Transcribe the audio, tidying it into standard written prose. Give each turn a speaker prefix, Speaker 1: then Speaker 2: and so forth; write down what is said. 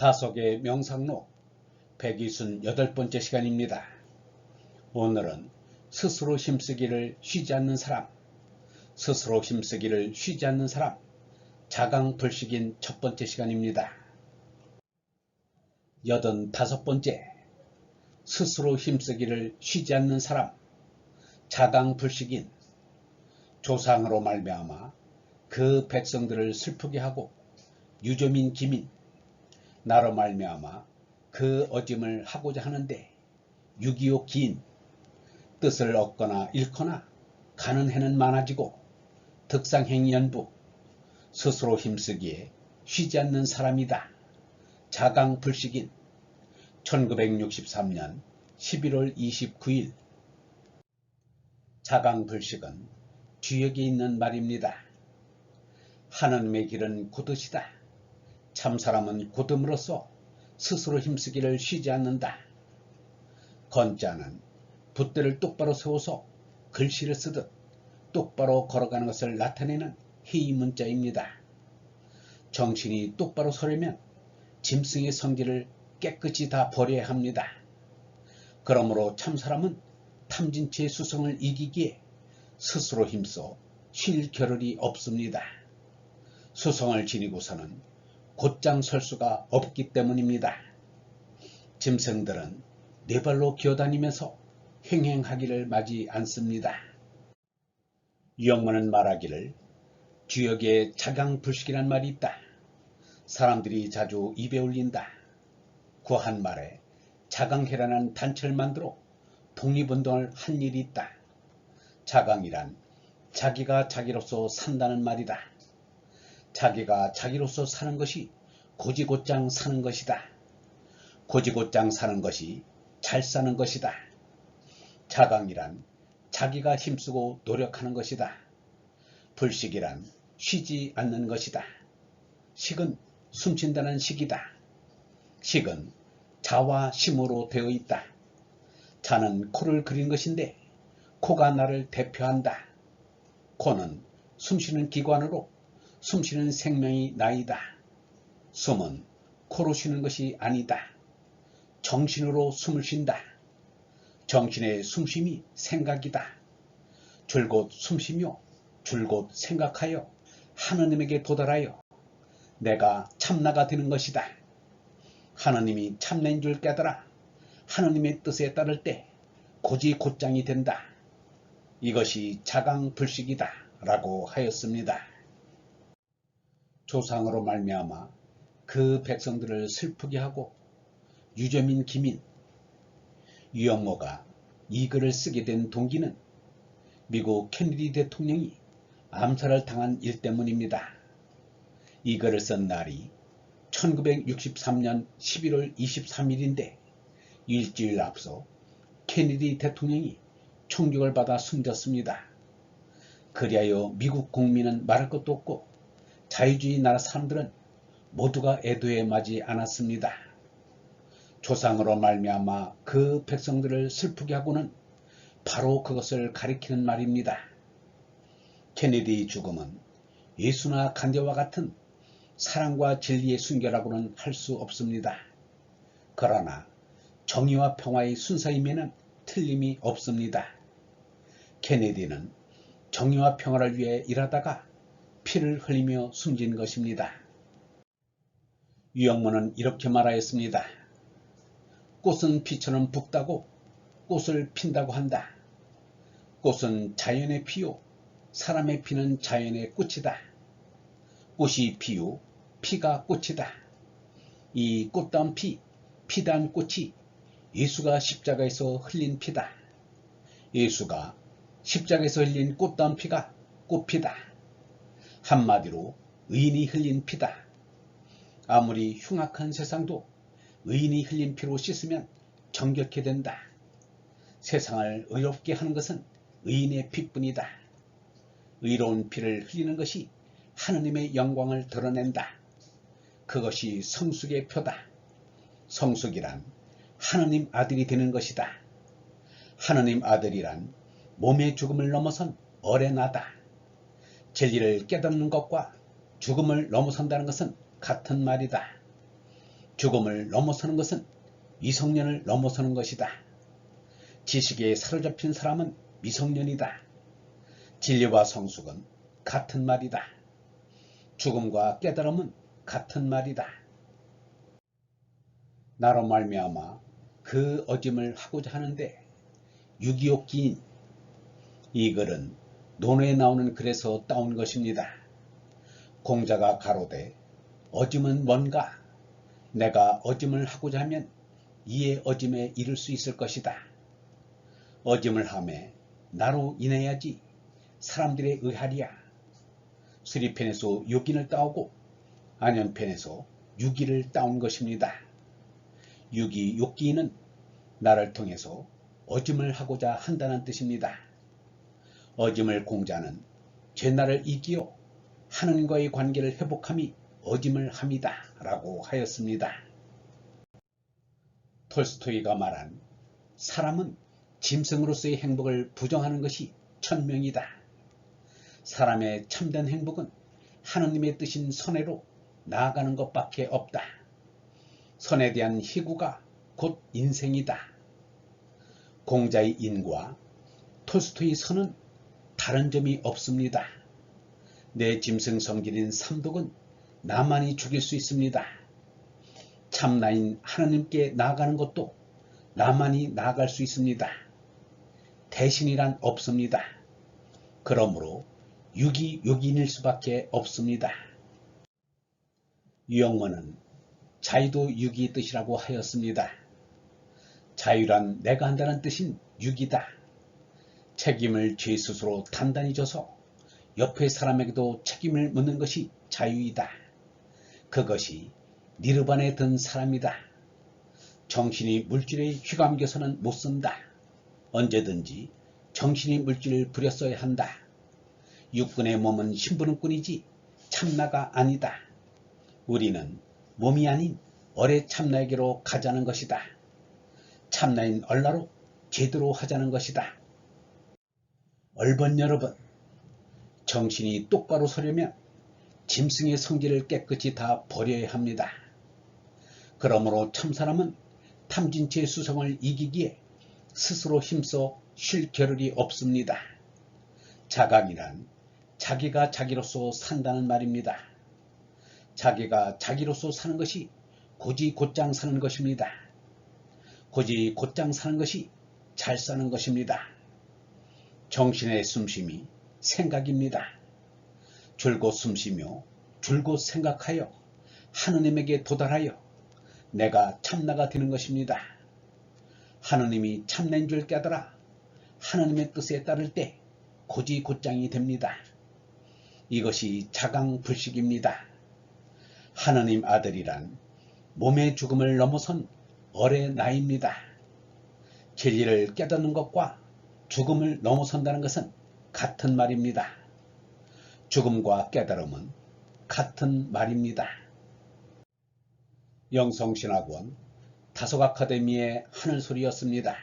Speaker 1: 다속의 명상록 168번째 시간입니다. 오늘은 스스로 힘쓰기를 쉬지 않는 사람, 스스로 힘쓰기를 쉬지 않는 사람, 자강불식인 첫 번째 시간입니다. 85번째, 스스로 힘쓰기를 쉬지 않는 사람, 자강불식인 조상으로 말미암아 그 백성들을 슬프게 하고 유저민 기민 나로 말미암아 그 어짐을 하고자 하는데 6.25 기인 뜻을 얻거나 잃거나 가는 해는 많아지고 득상행 연부 스스로 힘쓰기에 쉬지 않는 사람이다. 자강불식인 1963년 11월 29일 자강불식은 뒤역에 있는 말입니다. 하나님의 길은 곧으시다. 참사람은 곧음으로써 스스로 힘쓰기를 쉬지 않는다. 건자는 붓대를 똑바로 세워서 글씨를 쓰듯 똑바로 걸어가는 것을 나타내는 희문자입니다. 정신이 똑바로 서려면 짐승의 성질을 깨끗이 다 버려야 합니다. 그러므로 참사람은 탐진치의 수성을 이기기에 스스로 힘써 쉴 겨를이 없습니다. 수성을 지니고서는 곧장 설 수가 없기 때문입니다. 짐승들은 네 발로 기어다니면서 횡행하기를 마지 않습니다. 유영문은 말하기를 주역에 자강불식이란 말이 있다. 사람들이 자주 입에 올린다. 그 한 말에 자강회라는 단체를 만들어 독립운동을 한 일이 있다. 자강이란 자기가 자기로서 산다는 말이다. 자기가 자기로서 사는 것이 고지곧장 사는 것이다. 고지곧장 사는 것이 잘 사는 것이다. 자강이란 자기가 힘쓰고 노력하는 것이다. 불식이란 쉬지 않는 것이다. 식은 숨쉰다는 식이다. 식은 자와 심으로 되어 있다. 자는 코를 그린 것인데 코가 나를 대표한다. 코는 숨쉬는 기관으로 숨쉬는 생명이 나이다. 숨은 코로 쉬는 것이 아니다. 정신으로 숨을 쉰다. 정신의 숨쉼이 생각이다. 줄곧 숨쉬며 줄곧 생각하여 하느님에게 도달하여 내가 참나가 되는 것이다. 하느님이 참나인 줄 깨달아 하느님의 뜻에 따를 때 고지곧장이 된다. 이것이 자강불식이다 라고 하였습니다. 조상으로 말미암아 그 백성들을 슬프게 하고 유저민 기민 유영모가 이 글을 쓰게 된 동기는 미국 케네디 대통령이 암살을 당한 일 때문입니다. 이 글을 쓴 날이 1963년 11월 23일인데 일주일 앞서 케네디 대통령이 총격을 받아 숨졌습니다. 그리하여 미국 국민은 말할 것도 없고 자유주의 나라 사람들은 모두가 애도에 마지 않았습니다. 조상으로 말미암아 그 백성들을 슬프게 하고는 바로 그것을 가리키는 말입니다. 케네디의 죽음은 예수나 간디와 같은 사랑과 진리의 순결하고는 할 수 없습니다. 그러나 정의와 평화의 순사임에는 틀림이 없습니다. 케네디는 정의와 평화를 위해 일하다가 피를 흘리며 숨진 것입니다. 유영문은 이렇게 말하였습니다. 꽃은 피처럼 붓다고 꽃을 핀다고 한다. 꽃은 자연의 피요 사람의 피는 자연의 꽃이다. 꽃이 피요 피가 꽃이다. 이 꽃다운 피, 피다운 꽃이 예수가 십자가에서 흘린 피다. 예수가 십자가에서 흘린 꽃다운 피가 꽃피다. 한마디로 의인이 흘린 피다. 아무리 흉악한 세상도 의인이 흘린 피로 씻으면 정결케 된다. 세상을 의롭게 하는 것은 의인의 피뿐이다. 의로운 피를 흘리는 것이 하느님의 영광을 드러낸다. 그것이 성숙의 표다. 성숙이란 하느님 아들이 되는 것이다. 하느님 아들이란 몸의 죽음을 넘어선 어레나다. 진리를 깨닫는 것과 죽음을 넘어선다는 것은 같은 말이다. 죽음을 넘어서는 것은 미성년을 넘어서는 것이다. 지식에 사로잡힌 사람은 미성년이다. 진리와 성숙은 같은 말이다. 죽음과 깨달음은 같은 말이다. 나로 말미암아 그 어짐을 하고자 하는데 유기옥기인 이 글은 논어에 나오는 글에서 따온 것입니다. 공자가 가로되 어짐은 뭔가? 내가 어짐을 하고자 하면 이에 어짐에 이를 수 있을 것이다. 어짐을 하매 나로 인해야지 사람들에 의하리야. 수리편에서 유기를 따오고 안연편에서 유기를 따온 것입니다. 유기, 욕기는 나를 통해서 어짐을 하고자 한다는 뜻입니다. 어짐을 공자는 죄나를 이기어 하느님과의 관계를 회복함이 어짐을 함이다 라고 하였습니다. 톨스토이가 말한 사람은 짐승으로서의 행복을 부정하는 것이 천명이다. 사람의 참된 행복은 하느님의 뜻인 선해로 나아가는 것밖에 없다. 선에 대한 희구가 곧 인생이다. 공자의 인과 톨스토이의 선은 다른 점이 없습니다. 내 짐승 성질인 삼독은 나만이 죽일 수 있습니다. 참나인 하나님께 나아가는 것도 나만이 나아갈 수 있습니다. 대신이란 없습니다. 그러므로 유기욕인일 수밖에 없습니다. 유영문은 자유도 유기의 뜻이라고 하였습니다. 자유란 내가 한다는 뜻인 유기다. 책임을 죄 스스로 단단히 져서 옆에 사람에게도 책임을 묻는 것이 자유이다. 그것이 니르반에 든 사람이다. 정신이 물질에 휘감겨서는 못 쓴다. 언제든지 정신이 물질을 부렸어야 한다. 육군의 몸은 심부름꾼이지 참나가 아니다. 우리는 몸이 아닌 어뢰 참나에게로 가자는 것이다. 참나인 얼라로 제대로 하자는 것이다. 얼번 여러분, 정신이 똑바로 서려면 짐승의 성질을 깨끗이 다 버려야 합니다. 그러므로 참사람은 탐진치의 수성을 이기기에 스스로 힘써 쉴 겨를이 없습니다. 자각이란 자기가 자기로서 산다는 말입니다. 자기가 자기로서 사는 것이 고지 곧장 사는 것입니다. 고지 곧장 사는 것이 잘 사는 것입니다. 정신의 숨쉼이 생각입니다. 줄곧 숨쉬며 줄곧 생각하여 하느님에게 도달하여 내가 참나가 되는 것입니다. 하느님이 참나인 줄 깨달아 하느님의 뜻에 따를 때 고지 곧장이 됩니다. 이것이 자강불식입니다. 하느님 아들이란 몸의 죽음을 넘어선 어의 나입니다. 진리를 깨닫는 것과 죽음을 넘어선다는 것은 같은 말입니다. 죽음과 깨달음은 같은 말입니다. 영성신학원 다속아카데미의 하늘소리였습니다.